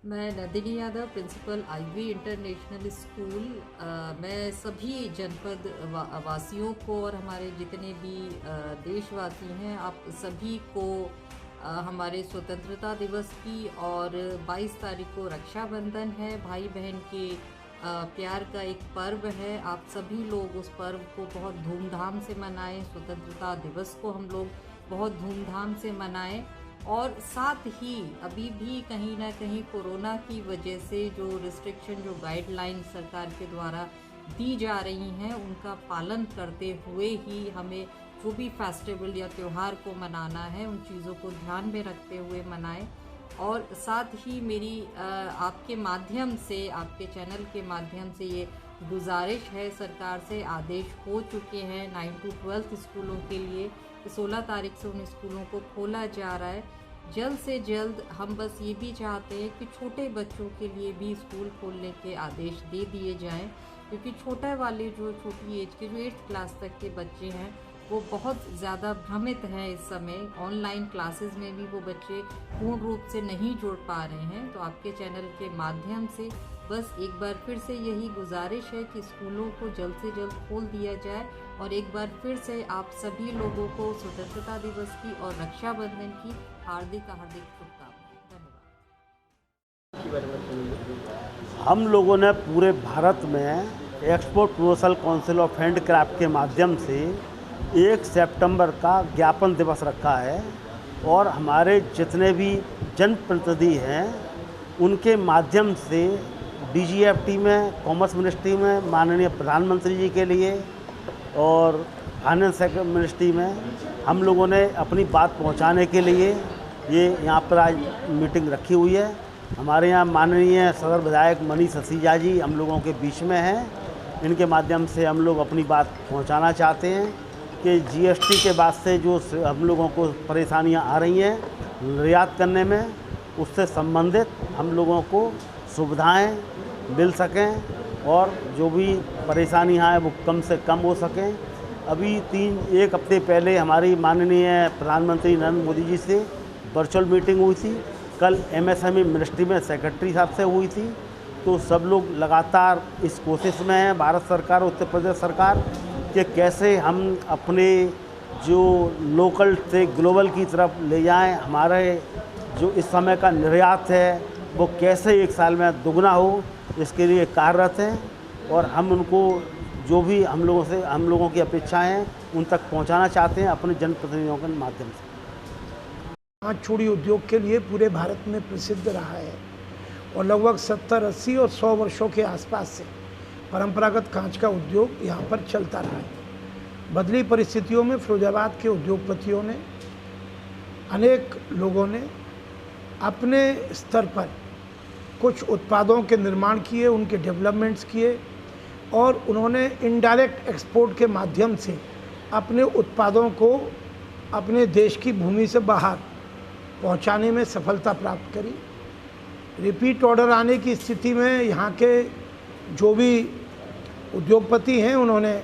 मैं Nandini Yadav, principal IV international school. मैं सभी जनपद वासियों को और हमारे जितने भी देशवासी हैं, आप सभी को हमारे स्वतंत्रता दिवस की और 22 तारीख को रक्षाबंधन है, भाई बहन के प्यार का एक पर्व है। आप सभी लोग उस पर्व को बहुत धूमधाम से मनाएं, स्वतंत्रता दिवस को हम लोग बहुत धूमधाम से मनाएं। और साथ ही अभी भी कहीं ना कहीं कोरोना की वजह से जो रिस्ट्रिक्शन, जो गाइडलाइन सरकार के द्वारा दी जा रही हैं, उनका पालन करते हुए ही हमें जो भी फेस्टिवल या त्यौहार को मनाना है उन चीज़ों को ध्यान में रखते हुए मनाएं। और साथ ही मेरी आपके माध्यम से, आपके चैनल के माध्यम से ये गुजारिश है, सरकार से आदेश हो चुके हैं 9 to 12 स्कूलों के लिए, 16 तारीख से उन स्कूलों को खोला जा रहा है। जल्द से जल्द हम बस ये भी चाहते हैं कि छोटे बच्चों के लिए भी स्कूल खोलने के आदेश दे दिए जाएं, क्योंकि छोटे वाले जो छोटी एज के जो 8th क्लास तक के बच्चे हैं वो बहुत ज़्यादा भ्रमित हैं इस समय। ऑनलाइन क्लासेस में भी वो बच्चे पूर्ण रूप से नहीं जुड़ पा रहे हैं। तो आपके चैनल के माध्यम से बस एक बार फिर से यही गुजारिश है कि स्कूलों को जल्द से जल्द खोल दिया जाए। और एक बार फिर से आप सभी लोगों को स्वतंत्रता दिवस की और रक्षाबंधन की हार्दिक शुभकामनाएं। धन्यवाद। हम लोगों ने पूरे भारत में export promotion council of handcraft के माध्यम से 1 सितंबर का ज्ञापन दिवस रखा है और हमारे जितने भी जनप्रतिनिधि हैं उनके माध्यम से डीजीएफटी में, कॉमर्स मिनिस्ट्री में माननीय प्रधानमंत्री जी के लिए और फाइनेंस मिनिस्ट्री में हम लोगों ने अपनी बात पहुंचाने के लिए ये यहाँ पर आज मीटिंग रखी हुई है। हमारे यहाँ माननीय सदर विधायक मनीष सिसोदिया जी हम लोगों के बीच में हैं। इनके माध्यम से हम लोग अपनी बात पहुंचाना चाहते हैं कि जीएसटी के बाद से जो हम लोगों को परेशानियां आ रही हैं निर्यात करने में, उससे संबंधित हम लोगों को सुविधाएं मिल सकें और जो भी परेशानियां हैं वो कम से कम हो सकें। अभी 1 हफ्ते पहले हमारी माननीय प्रधानमंत्री नरेंद्र मोदी जी से वर्चुअल मीटिंग हुई थी। कल एमएसएमई मिनिस्ट्री में सेक्रेटरी साहब से हुई थी। तो सब लोग लगातार इस कोशिश में हैं, भारत सरकार, उत्तर प्रदेश सरकार, कि कैसे हम अपने जो लोकल से ग्लोबल की तरफ ले जाएं। हमारे जो इस समय का निर्यात है वो कैसे 1 साल में दुगना हो, इसके लिए कार्यरत हैं। और हम उनको जो भी हम लोगों की अपेक्षाएं हैं उन तक पहुंचाना चाहते हैं अपने जनप्रतिनिधियों के माध्यम से। कांच चूड़ी उद्योग के लिए पूरे भारत में प्रसिद्ध रहा है और लगभग 70, 80 और 100 वर्षों के आसपास से परंपरागत कांच का उद्योग यहाँ पर चलता रहा है। बदली परिस्थितियों में फिरोजाबाद के उद्योगपतियों ने, अनेक लोगों ने अपने स्तर पर कुछ उत्पादों के निर्माण किए, उनके डेवलपमेंट्स किए और उन्होंने इनडायरेक्ट एक्सपोर्ट के माध्यम से अपने उत्पादों को अपने देश की भूमि से बाहर पहुंचाने में सफलता प्राप्त करी। रिपीट ऑर्डर आने की स्थिति में यहाँ के जो भी उद्योगपति हैं उन्होंने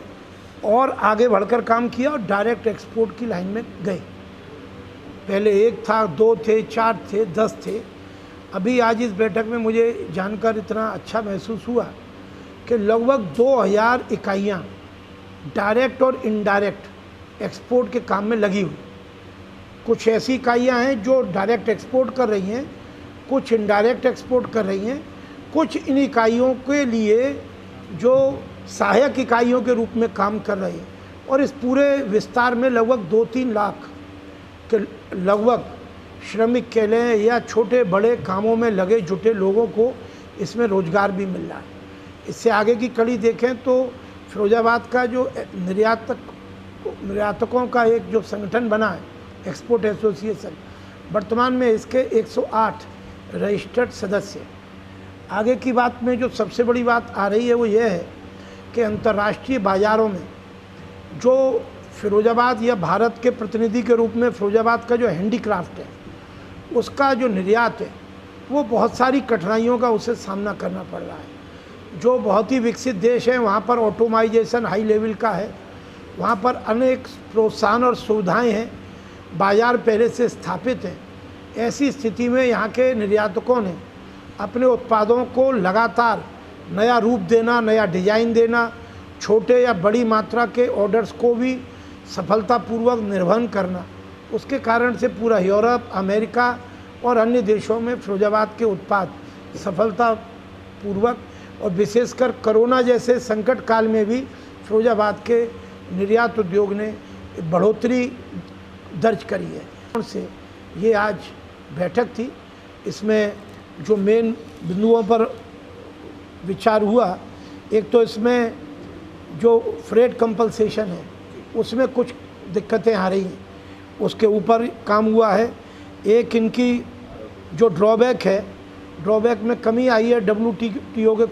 और आगे बढ़कर काम किया और डायरेक्ट एक्सपोर्ट की लाइन में गए। पहले 1 था, 2 थे, 4 थे, 10 थे। अभी आज इस बैठक में मुझे जानकर इतना अच्छा महसूस हुआ कि लगभग 2000 इकाइयाँ डायरेक्ट और इनडायरेक्ट एक्सपोर्ट के काम में लगी हुई। कुछ ऐसी इकाइयाँ हैं जो डायरेक्ट एक्सपोर्ट कर रही हैं, कुछ इनडायरेक्ट एक्सपोर्ट कर रही हैं, कुछ इन इकाइयों के लिए जो सहायक इकाइयों के रूप में काम कर रही हैं। और इस पूरे विस्तार में लगभग 2-3 लाख के लगभग श्रमिक कह लें या छोटे बड़े कामों में लगे जुटे लोगों को इसमें रोजगार भी मिल रहा है। इससे आगे की कड़ी देखें तो फिरोजाबाद का जो निर्यातकों का एक जो संगठन बना है, एक्सपोर्ट एसोसिएशन, वर्तमान में इसके 108 रजिस्टर्ड सदस्य। आगे की बात में जो सबसे बड़ी बात आ रही है वो ये है कि अंतर्राष्ट्रीय बाज़ारों में जो फिरोजाबाद या भारत के प्रतिनिधि के रूप में फिरोजाबाद का जो हैंडीक्राफ्ट है उसका जो निर्यात है वो बहुत सारी कठिनाइयों का उसे सामना करना पड़ रहा है। जो बहुत ही विकसित देश हैं वहाँ पर ऑटोमाइजेशन हाई लेवल का है, वहाँ पर अनेक प्रोत्साहन और सुविधाएं हैं, बाज़ार पहले से स्थापित हैं। ऐसी स्थिति में यहाँ के निर्यातकों ने अपने उत्पादों को लगातार नया रूप देना, नया डिजाइन देना, छोटे या बड़ी मात्रा के ऑर्डर्स को भी सफलतापूर्वक निर्वहन करना, उसके कारण से पूरा यूरोप, अमेरिका और अन्य देशों में फिरोजाबाद के उत्पाद सफलतापूर्वक और विशेषकर कोरोना जैसे संकट काल में भी फिरोजाबाद के निर्यात उद्योग ने बढ़ोतरी दर्ज करी है। से ये आज बैठक थी, इसमें जो मेन बिंदुओं पर विचार हुआ, एक तो इसमें जो फ्रेट कंपलसेशन है उसमें कुछ दिक्कतें आ रही हैं, उसके ऊपर काम हुआ है। एक इनकी जो ड्रॉबैक है, ड्रॉबैक में कमी आई है WTO के